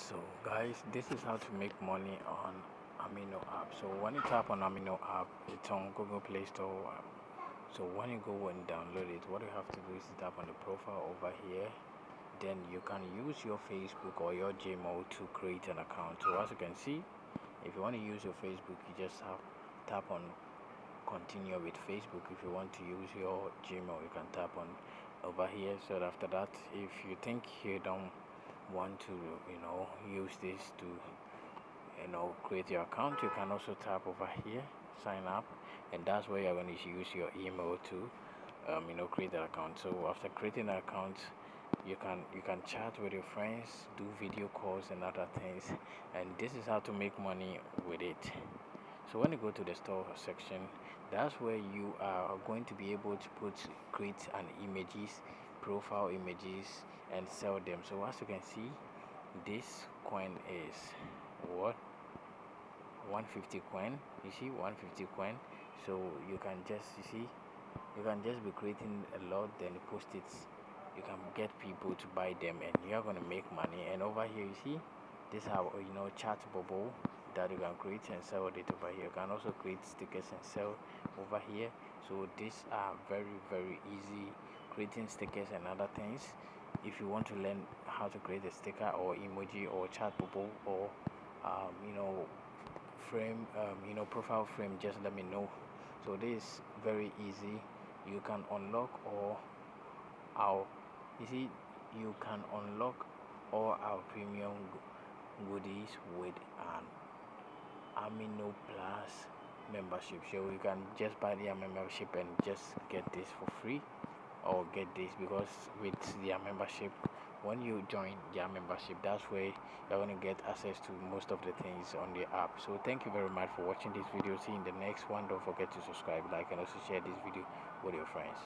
So guys, this is how to make money on Amino App. So when you tap on Amino App, it's on Google Play Store. So when you go and download it, what you have to do is tap on the profile over here. Then you can use your Facebook or your Gmail to create an account. So as you can see, if you want to use your Facebook, you just tap on continue with Facebook. If you want to use your Gmail, you can tap on over here. So after that, if you think you don't want to use this to create your account, you can also tap over here, sign up, and that's where you're going to use your email to create an account. So after creating an account, you can chat with your friends, do video calls and other things, and this is how to make money with it. So when you go to the store section, that's where you are going to be able to create an images, profile images, and sell them. So as you can see, this coin is what 150 coin. You see 150 coin. So you can just be creating a lot, then post it. You can get people to buy them, and you're gonna make money. And over here, you see, this how chat bubble that you can create and sell it over here. You can also create stickers and sell over here. So these are very easy, creating stickers and other things. If you want to learn how to create a sticker or emoji or chat bubble or um, you know frame profile frame, just let me know. So this is very easy. You can unlock our you see you can unlock all our premium goodies with an Amino Plus membership. So you can just buy their membership and just get this for free, or get this because with their membership, when you join their membership, that's where you're going to get access to most of the things on the app. So thank you very much for watching this video. See you in the next one. Don't forget to subscribe, like, and also share this video with your friends.